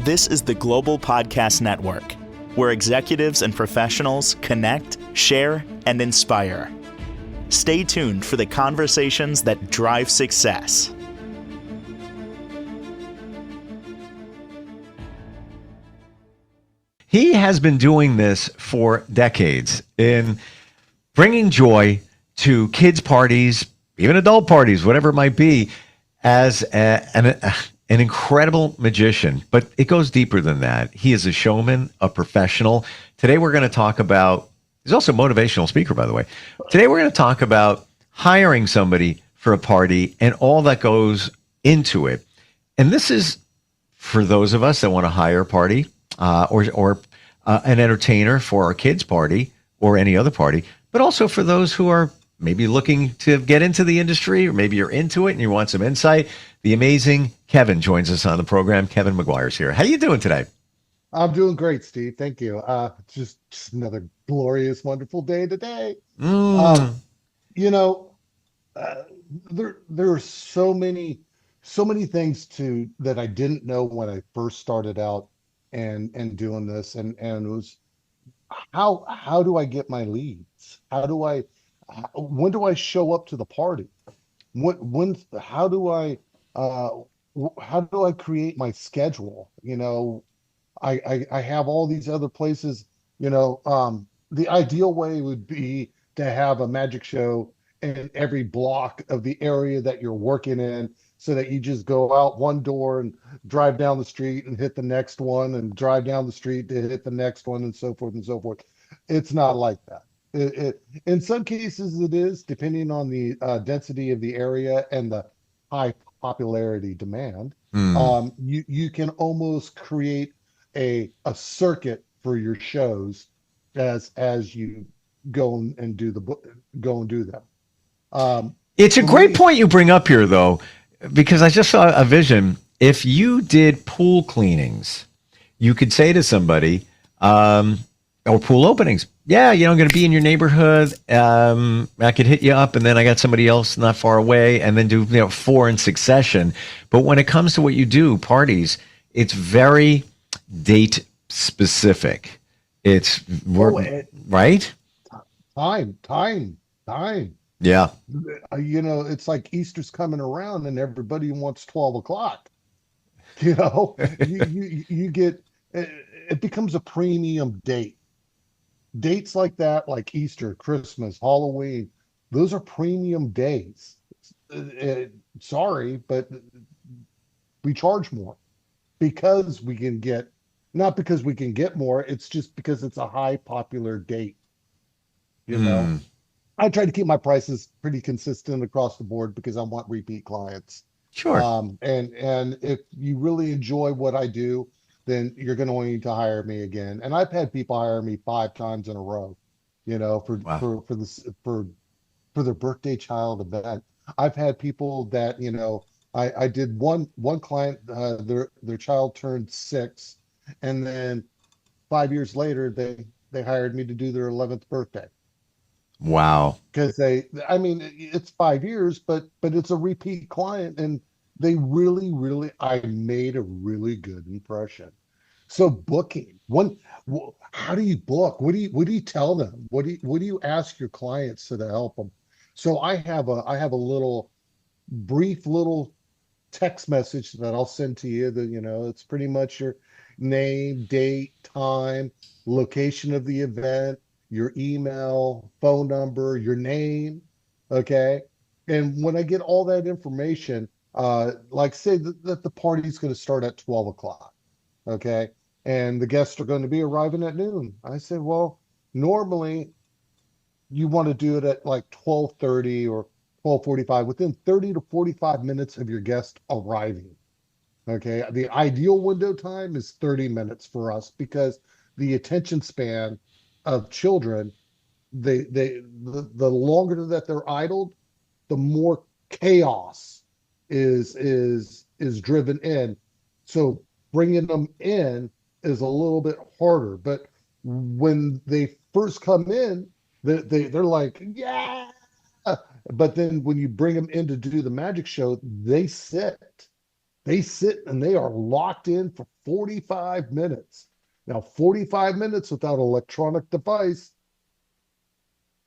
This is the Global Podcast Network, where executives and professionals connect, share, and inspire. Stay tuned for the conversations that drive success. He has been doing this for decades in bringing joy to kids' parties, even adult parties, whatever it might be, as an incredible magician. But it goes deeper than that. He is a showman, a professional. Today we're going to talk about, he's also a motivational speaker, by the way. Today we're going to talk about hiring somebody for a party and all that goes into it. And this is for those of us that want to hire a party or an entertainer for our kids' party or any other party, but also for those who are maybe looking to get into the industry, or maybe you're into it and you want some insight. The amazing Kevin joins us on the program. Kevin McGuire's here. How you doing today? I'm doing great, Steve. Thank you. Just another glorious, wonderful day today. You know, there are so many things that I didn't know when I first started out and doing this, and it was how do I get my leads? When do I show up to the party? How do I create my schedule? You know, I have all these other places, the ideal way would be to have a magic show in every block of the area that you're working in, so that you just go out one door and drive down the street and hit the next one and drive down the street to hit the next one, and so forth and so forth. It's not like that. In some cases it is, depending on the density of the area and the high popularity demand. You can almost create a circuit for your shows as you go and do them. It's a great point you bring up here, though, because I just saw a vision. If you did pool cleanings, you could say to somebody, or pool openings, yeah, I'm going to be in your neighborhood. I could hit you up, and then I got somebody else not far away, and then do 4 in succession. But when it comes to what you do, parties, it's very date specific. It's right. Time. Yeah. It's like Easter's coming around and everybody wants 12 o'clock. You get, it becomes a premium date. Dates like that, like Easter, Christmas, Halloween, those are premium days. Sorry, but we charge more because we can get, not because we can get more, it's just because it's a high popular date. I try to keep my prices pretty consistent across the board because I want repeat clients. Sure. And if you really enjoy what I do, then you're going to need to hire me again. And I've had people hire me 5 times in a row, for their birthday child event. I've had people that, I did one client, their child turned 6, and then 5 years later, they hired me to do their 11th birthday. Wow. Because it's 5 years, but it's a repeat client, and they really, I made a really good impression. So booking, how do you book? What do you tell them? What do you ask your clients to help them? So I have a brief little text message that I'll send to you that, it's pretty much your name, date, time, location of the event, your email, phone number, your name. Okay. And when I get all that information, like say that the party's going to start at 12 o'clock. Okay. And the guests are going to be arriving at noon. I said, well, normally you want to do it at like 12:30 or 12:45, within 30 to 45 minutes of your guest arriving. Okay. The ideal window time is 30 minutes for us because the attention span of children, the longer that they're idled, the more chaos is driven in. So bringing them in is a little bit harder. But when they first come in, they're like, yeah. But then when you bring them in to do the magic show, they sit. They sit and they are locked in for 45 minutes. Now, 45 minutes without an electronic device,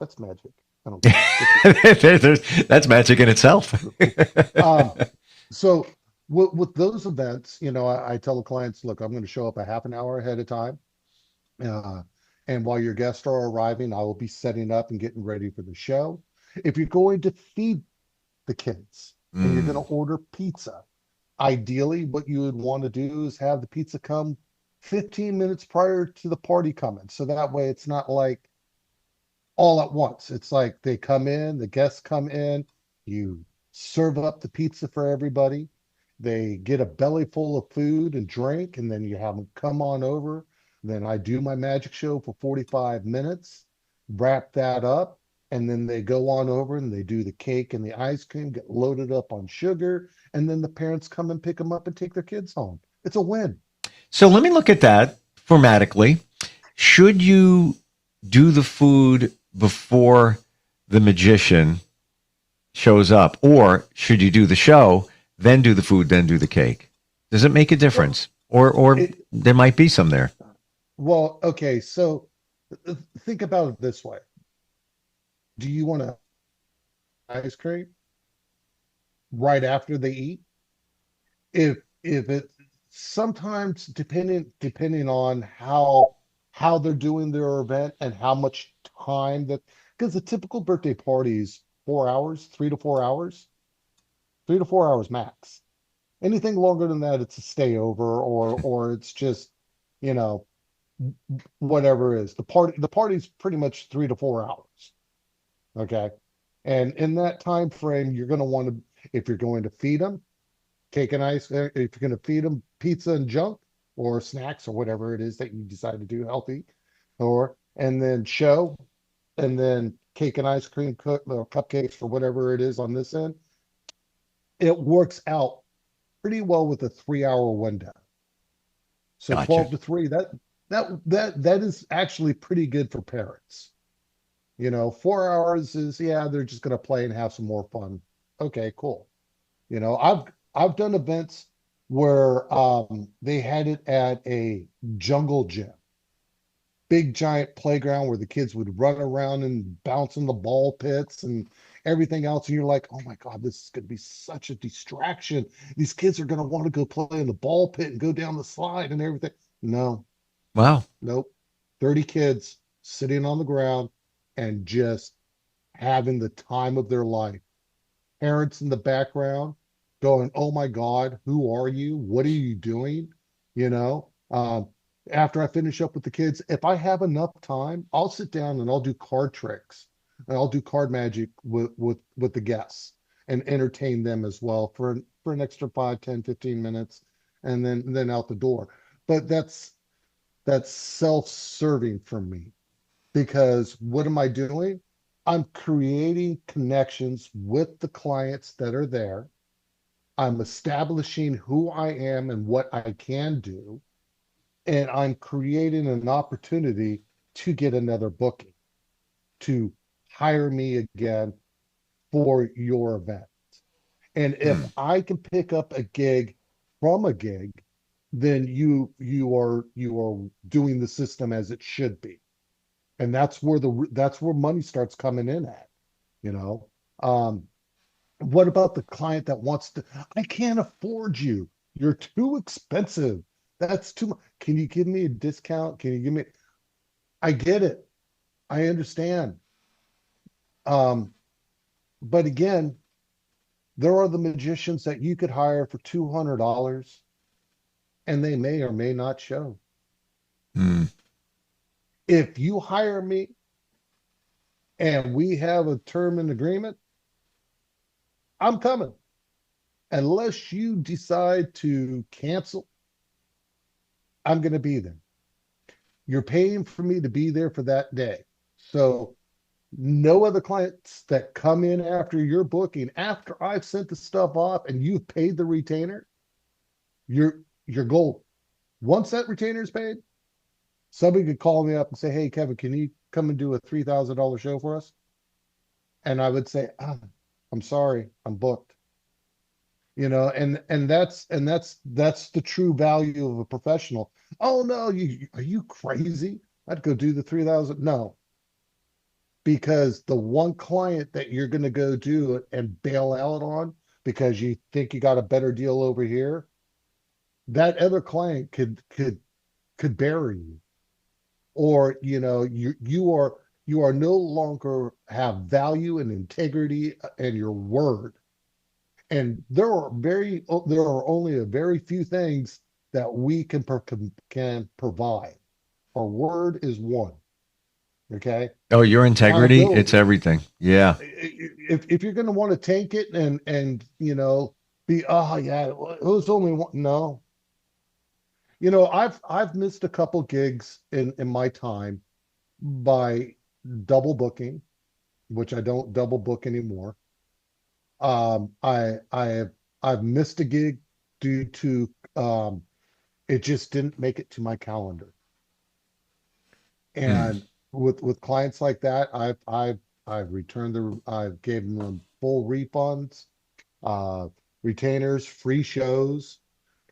that's magic. I don't care. That's magic in itself. Um, so with those events, I tell the clients, look, I'm going to show up a half an hour ahead of time. Uh, and while your guests are arriving, I will be setting up and getting ready for the show. If you're going to feed the kids and you're going Mm. to order pizza, ideally what you would want to do is have the pizza come 15 minutes prior to the party coming. So that way it's not like all at once. It's like they come in, the guests come in, you serve up the pizza for everybody. They get a belly full of food and drink, and then you have them come on over. Then I do my magic show for 45 minutes, wrap that up, and then they go on over and they do the cake and the ice cream, get loaded up on sugar, and then the parents come and pick them up and take their kids home. It's a win. So let me look at that formatically. Should you do the food before the magician shows up, or should you do the show, then do the food, then do the cake? Does it make a difference, or It, there might be some there? well, okay, so think about it this way. Do you want to ice cream right after they eat? If it sometimes depending on how they're doing their event and how much time that because the typical birthday party is 4 hours, 3 to 4 hours, 3 to 4 hours max. Anything longer than that, it's a stay over or it's just, you know, whatever it is. The party's pretty much 3 to 4 hours. Okay. And in that time frame, you're going to want to, if you're going to feed them cake and ice, if you're going to feed them pizza and junk or snacks or whatever it is that you decide to do healthy, and then show, and then cake and ice cream, cupcakes or whatever it is on this end, it works out pretty well with a 3 hour window. So Gotcha. 12 to 3, that is actually pretty good for parents. 4 hours is, yeah, they're just going to play and have some more fun. Okay, cool. I've done events where they had it at a jungle gym, big giant playground where the kids would run around and bounce in the ball pits and everything else. And you're like, oh my God, this is going to be such a distraction. These kids are going to want to go play in the ball pit and go down the slide and everything. No, Wow. nope. 30 kids sitting on the ground and just having the time of their life. Parents in the background going, "Oh my God, who are you? What are you doing?" You know, after I finish up with the kids, if I have enough time, I'll sit down and I'll do card tricks and I'll do card magic with the guests and entertain them as well for an extra 5, 10, 15 minutes and then out the door. But that's self-serving for me because what am I doing? I'm creating connections with the clients that are there. I'm establishing who I am and what I can do. And I'm creating an opportunity to get another booking, to hire me again for your event. And if Hmm. I can pick up a gig from a gig, then you are doing the system as it should be. And that's where money starts coming in at, you know. Um, what about the client that wants to, I can't afford you. You're too expensive. That's too much. Can you give me a discount? Can you give me, I get it. I understand. Um, but again, there are the magicians that you could hire for $200 and they may or may not show. Hmm. If you hire me and we have a term and agreement, I'm coming. Unless you decide to cancel, I'm going to be there. You're paying for me to be there for that day. So no other clients that come in after your booking, after I've sent the stuff off and you've paid the retainer, you're gold. Once that retainer is paid, somebody could call me up and say, "Hey, Kevin, can you come and do a $3,000 show for us?" And I would say, "I'm sorry, I'm booked." And that's the true value of a professional. Oh no, are you crazy? I'd go do the 3,000. No, because the one client that you're going to go do it and bail out on because you think you got a better deal over here, that other client could bury you. Or you are no longer have value and integrity and your word. And there are only a very few things that we can provide. Our word is one. Okay. Oh, your integrity, it's Accountability. everything. Yeah. If you're going to want to tank it and be, oh yeah, it was only one. No, I've missed a couple gigs in my time by double booking, which I don't double book anymore. I've missed a gig due to it just didn't make it to my calendar. Mm. And with clients like that, I've returned I've given them full refunds, uh, retainers, free shows,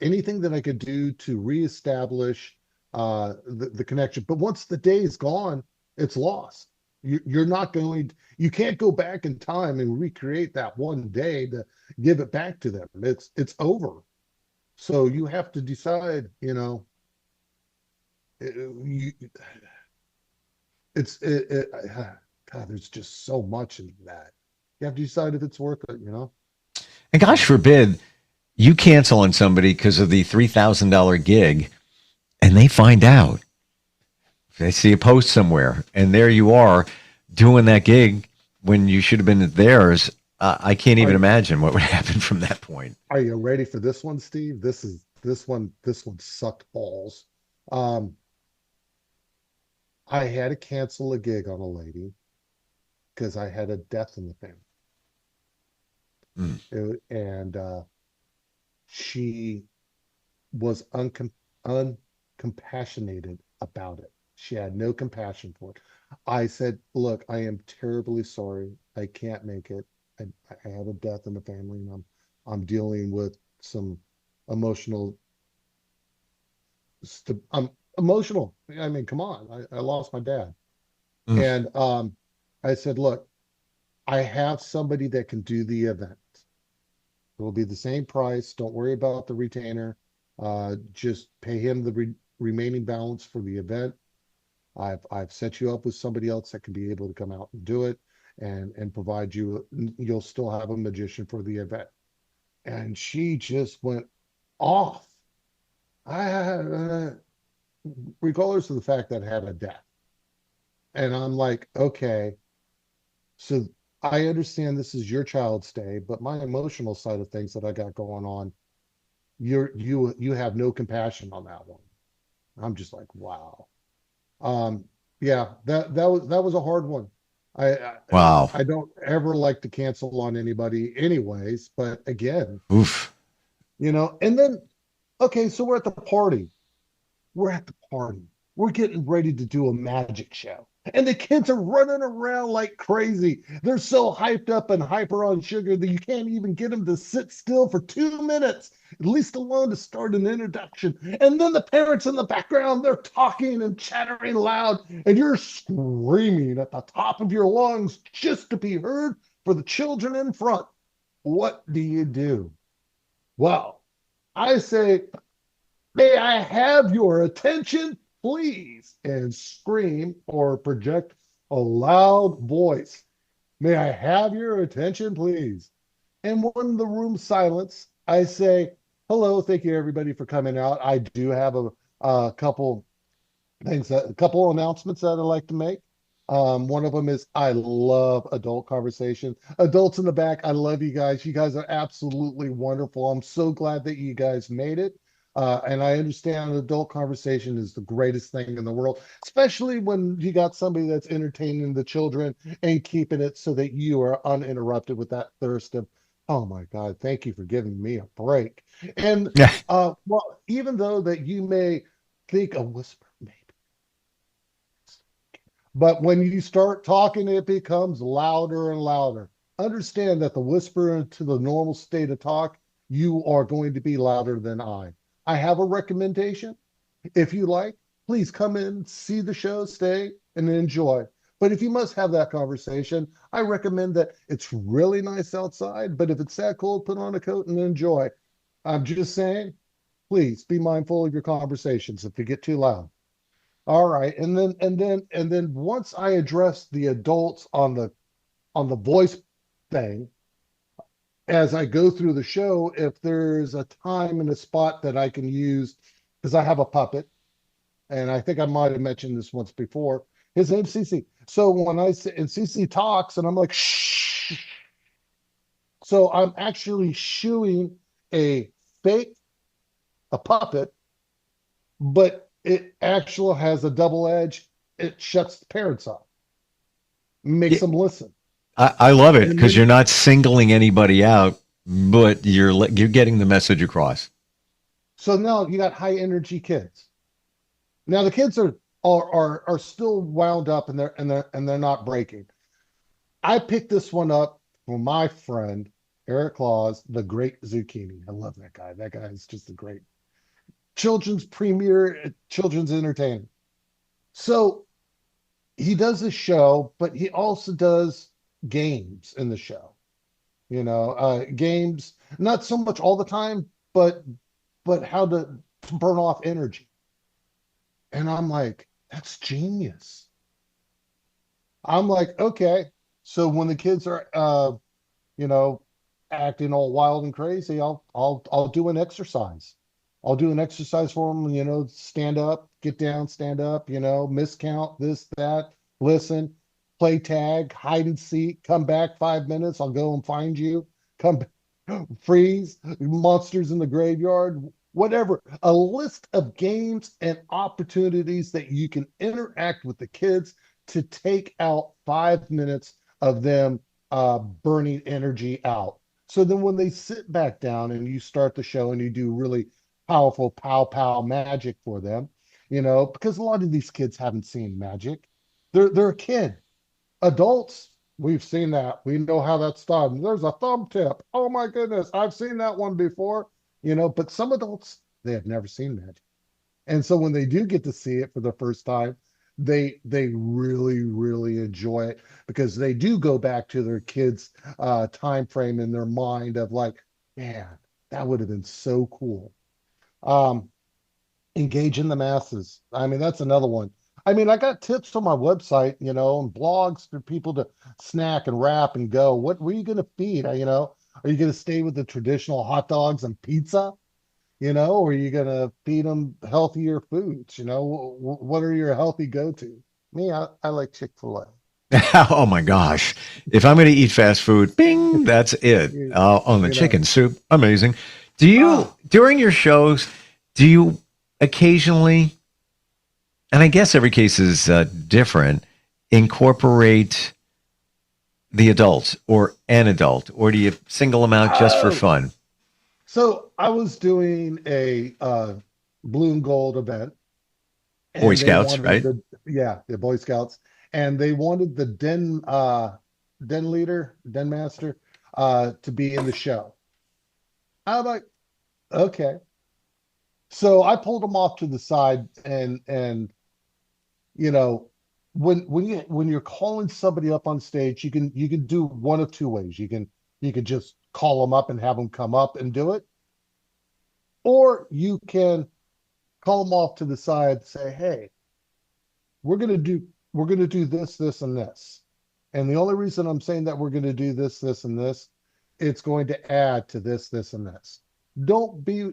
anything that I could do to reestablish the connection. But once the day is gone, it's lost. You're not going, you can't go back in time and recreate that one day to give it back to them. It's over. So you have to decide, you, God, there's just so much in that. You have to decide if it's worth it. And gosh So forbid you cancel on somebody because of the $3,000 gig and they find out. They see a post somewhere and there you are doing that gig when you should have been at theirs. I can't even are imagine what would happen from that point. are you ready for this one, Steve? This one sucked balls. Um, I had to cancel a gig on a lady because I had a death in the family. Mm. And she was uncompassionated about it. She had no compassion for it. I said, "Look, I am terribly sorry. I can't make it. I, I had a death in the family, and I'm dealing with some emotional. I'm emotional. I mean, come on. I lost my dad, Mm. and I said, look, I have somebody that can do the event. It will be the same price. Don't worry about the retainer. Just pay him the remaining balance for the event. I've set you up with somebody else that can be able to come out and do it and provide you. You'll still have a magician for the event." And she just went off. I regardless of the fact that I had a death. And I'm like, okay, so I understand this is your child's day, but my emotional side of things that I got going on, you have no compassion on that one. I'm just like, wow. Um, yeah, that was a hard one. I, I Wow. I don't ever like to cancel on anybody anyways, but again, Oof. and then okay, so we're at the party. We're at the party. We're getting ready to do a magic show. And the kids are running around like crazy. They're so hyped up and hyper on sugar that you can't even get them to sit still for 2 minutes, at least alone to start an introduction. And then the parents in the background, they're talking and chattering loud, and you're screaming at the top of your lungs just to be heard for the children in front. What do you do? Well, I say, "May I have your attention, please?" And scream or project a loud voice. "May I have your attention, please?" And when the room silence, I say, "Hello, thank you everybody for coming out. I do have a couple a couple announcements that I'd like to make. One of them is I love adult conversation. Adults in the back, I love you guys. You guys are absolutely wonderful. I'm so glad that you guys made it. And I understand adult conversation is the greatest thing in the world, especially when you got somebody that's entertaining the children and keeping it so that you are uninterrupted with that thirst of, oh my God, thank you for giving me a break. And Yeah. well, even though that you may think a whisper, maybe. But when you start talking, it becomes louder and louder. Understand that the whisper into the normal state of talk you are going to be louder than I. I have a recommendation. If you like, please come in, see the show, stay, and enjoy. But if you must have that conversation, I recommend that it's really nice outside, but if it's that cold, put on a coat and enjoy. I'm just saying, please be mindful of your conversations if they get too loud. All right. And then once I address the adults on the voice thing, as I go through the show, if there's a time and a spot that I can use, because I have a puppet, and I think I might have mentioned this once before. His name's Cece. So when I say, and Cece talks, and I'm like, shh. So I'm actually shooing a fake, a puppet, but it actually has a double edge. It shuts the parents up, makes Yeah, them listen. I love it And because then, you're not singling anybody out, but you're getting the message across. so now you got high energy kids. Now the kids are still wound up and they're not breaking. I picked this one up from my friend Eric Claus, the Great Zucchini. I love that guy. That guy is just a great children's premier children's entertainer. So he does a show, but he also does games in the show. Games not so much all the time, but how to burn off energy. And I'm like, that's genius. I'm like, okay. So when the kids are you know, acting all wild and crazy, I'll do an exercise. I'll do an exercise for them, stand up, get down, stand up, miscount, this, that, listen, play tag, hide and seek, come back 5 minutes, I'll go and find you, come freeze, monsters in the graveyard, whatever. A list of games and opportunities that you can interact with the kids to take out 5 minutes of them burning energy out. So then when they sit back down and you start the show and you do really powerful pow pow magic for them, because a lot of these kids haven't seen magic. They're a kid. Adults, we've seen that. We know how that's done. There's a thumb tip. Oh my goodness, I've seen that one before. But some adults, they have never seen magic. And so when they do get to see it for the first time, they really, really enjoy it because they do go back to their kids' time frame in their mind of like, man, that would have been so cool. Um, Engaging the masses. I mean, that's another one. I mean, I got tips on my website, and blogs for people to snack and wrap and go. What were you going to feed? Are you going to stay with the traditional hot dogs and pizza? Or are you going to feed them healthier foods? What are your healthy go-to? Me, I like Chick-fil-A. Oh my gosh. If I'm going to eat fast food, bing, that's it. You, On the you know, chicken soup, amazing. Do you, ah, during your shows, do you occasionally, and I guess every case is different, incorporate the adults or an adult, or do you single them out just for oh, fun? so I was doing a blue and gold event, Boy and they Scouts, wanted right? the Boy Scouts, and they wanted the den leader, den master, to be in the show. I'm like, okay. So I pulled them off to the side, and you know, when you're calling somebody up on stage, you can do one of two ways. You can just call them up and have them come up and do it, or you can call them off to the side and say, hey, we're gonna do we're gonna do this, this, and this. And the only reason I'm saying that we're gonna do this, this, and this, it's going to add to this, this, and this. Don't be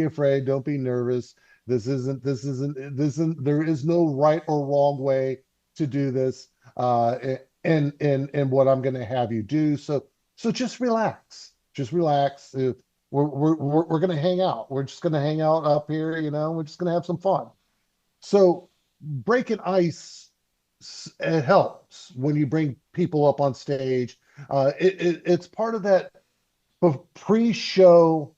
afraid, don't be nervous. There is no right or wrong way to do this. And what I'm gonna have you do. So just relax. Just relax. We're gonna hang out. We're just gonna hang out up here, we're just gonna have some fun. So breaking ice, it helps when you bring people up on stage. It's part of that pre-show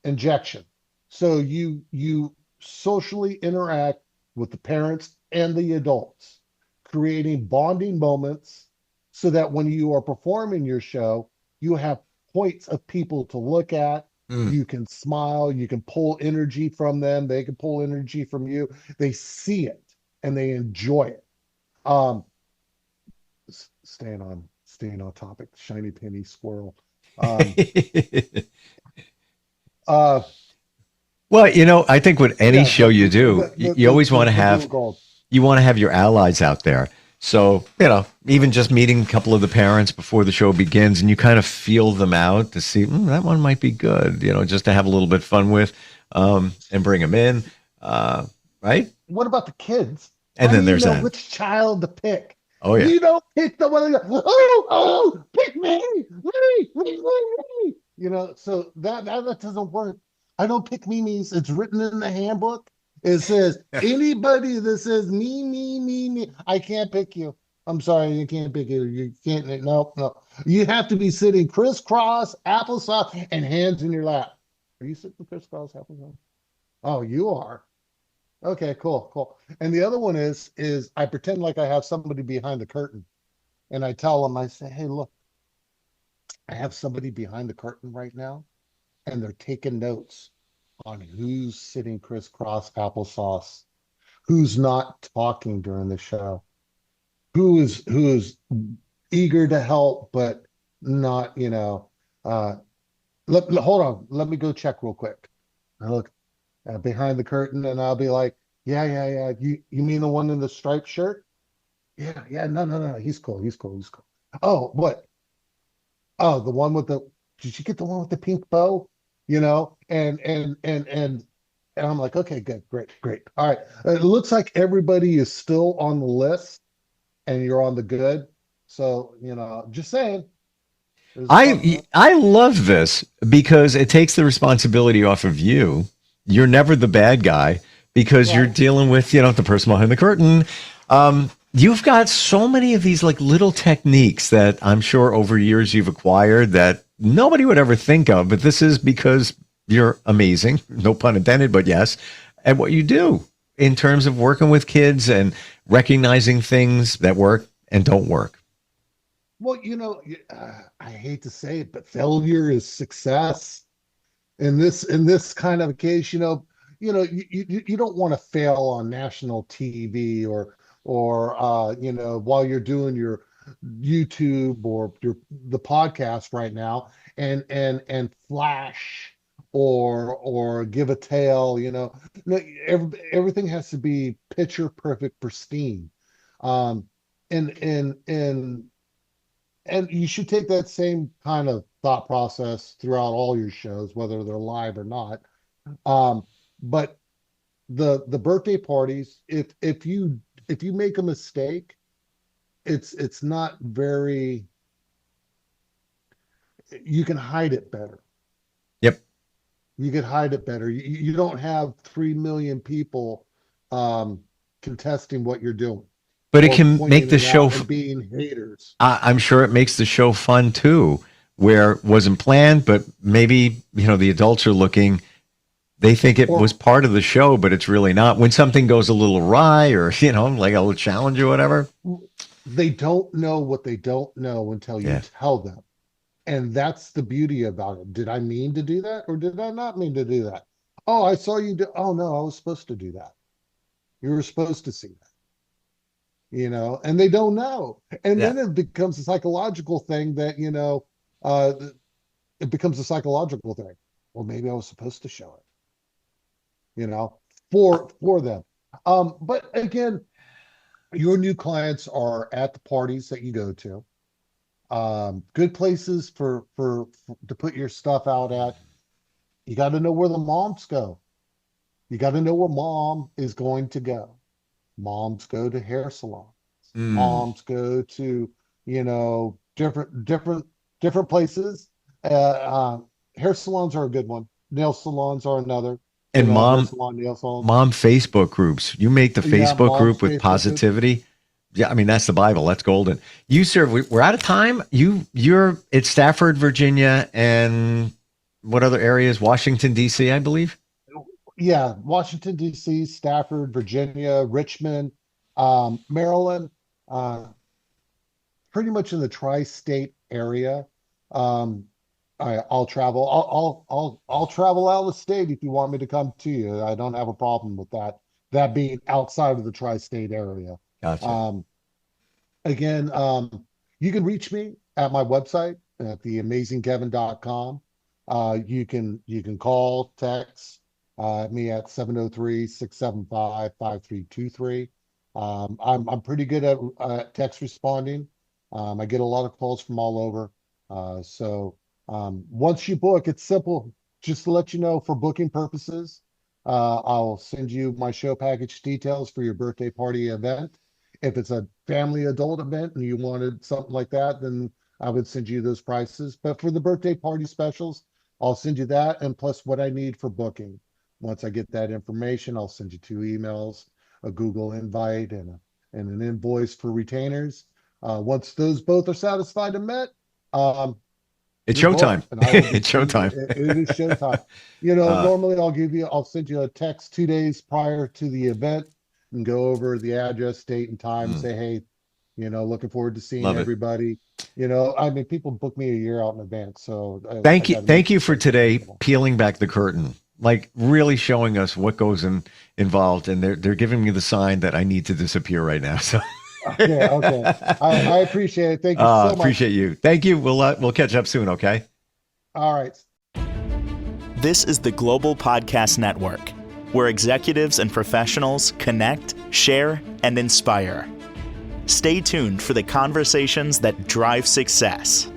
injection. So you socially interact with the parents and the adults, creating bonding moments so that when you are performing your show, you have points of people to look at. Mm. You can smile, you can pull energy from them, they can pull energy from you. They see it and they enjoy it. Um, staying on topic, shiny penny squirrel. Um, uh, Well, I think with any yeah, show you do, you always want to the blue have gold. your allies out there. So, even just meeting a couple of the parents before the show begins and you kind of feel them out to see, that one might be good, just to have a little bit of fun with, and bring them in. Right. What about the kids? And How do then you there's know that. which child to pick? Oh, yeah. You don't pick the one that goes, oh, pick me. So that doesn't work. I don't pick me's. It's written in the handbook. It says anybody that says me, I can't pick you. I'm sorry, you can't pick you. You can't. No, no. You have to be sitting crisscross, applesauce, and hands in your lap. Are you sitting crisscross, applesauce? Oh, you are. Okay, cool, cool. And the other one is I pretend like I have somebody behind the curtain, and I tell them, I say, hey, look, I have somebody behind the curtain right now, and they're taking notes on who's sitting crisscross applesauce, who's not talking during the show, who is eager to help but not, hold on, let me go check real quick. I look behind the curtain, and I'll be like, yeah. You mean the one in the striped shirt? Yeah. No. He's cool. He's cool. He's cool. Oh, what? Oh, the one with the. Did you get the one with the pink bow? And I'm like, okay, good, great. All right. It looks like everybody is still on the list, and you're on the good. So just saying. There's a I fun. I love this because it takes the responsibility off of you. You're never the bad guy because you're Right. dealing with, the person behind the curtain. You've got so many of these like little techniques that I'm sure over years you've acquired that nobody would ever think of, but this is because you're amazing, no pun intended, but yes, at what you do in terms of working with kids and recognizing things that work and don't work. Well, I hate to say it, but failure is success. In this kind of a case, you don't want to fail on national TV or while you're doing your YouTube or the podcast right now and flash or give a tale. No, everything has to be picture perfect, pristine. Um, and you should take that same kind of thought process throughout all your shows, whether they're live or not. Um, but the birthday parties, if you make a mistake, it's not very. You can hide it better. Yep. You can hide it better. You don't have 3 million people um, contesting what you're doing But it or can make pointing the it show out and being haters. I'm sure it makes the show fun too, where it wasn't planned, but maybe, the adults are looking, they think it was Or part of the show, but it's really not. When something goes a little awry or, like a little challenge or whatever. they don't know what they don't know until you Yeah. tell them. And that's the beauty about it. Did I mean to do that or did I not mean to do that? Oh, I saw you do. Oh, no, I was supposed to do that. You were supposed to see that, and they don't know. And Yeah. then it becomes a psychological thing that, uh, it becomes a psychological thing. Well, maybe I was supposed to show it, for them. But again, your new clients are at the parties that you go to. Good places for to put your stuff out at. You got to know where the moms go. You got to know where mom is going to go. Moms go to hair salons. Mm. Moms go to, different places. Hair salons are a good one. Nail salons are another. And Hair mom, salon, nail salon. mom Facebook groups. You make the Yeah, Facebook mom's group with Facebook group. positivity. Yeah, I mean that's the Bible. That's golden. You serve. We're out of time. You're it's Stafford, Virginia, and what other areas? Washington D.C., I believe. Yeah, Washington, D.C., Stafford, Virginia, Richmond, Maryland, uh, pretty much in the tri-state area. Um, I'll travel. I'll travel out of the state if you want me to come to you. I don't have a problem with that. That being outside of the tri-state area. Gotcha. Um, Again, you can reach me at my website at theamazingkevin.com. You can call, text me at 703-675-5323. I'm pretty good at text responding. I get a lot of calls from all over. Once you book, it's simple. Just to let you know, for booking purposes, I'll send you my show package details for your birthday party event. If it's a family adult event and you wanted something like that, then I would send you those prices. But for the birthday party specials, I'll send you that and plus what I need for booking. Once I get that information, I'll send you 2 emails, a Google invite, and an invoice for retainers. Once those both are satisfied and met, It's you're showtime. booked, and I will be It's showtime. it is showtime. Normally I'll send you a text 2 days prior to the event and go over the address, date, and time, and say, hey, looking forward to seeing Love it. everybody. I mean, people book me a year out in advance. So I Thank you. gotta Thank make you for it today possible. peeling back the curtain, like really showing us what goes involved. And they're giving me the sign that I need to disappear right now. So Okay. I appreciate it. Thank you so much. appreciate you. Thank you. We'll catch up soon. Okay. All right. This is the Global Podcast Network, where executives and professionals connect, share, and inspire. Stay tuned for the conversations that drive success.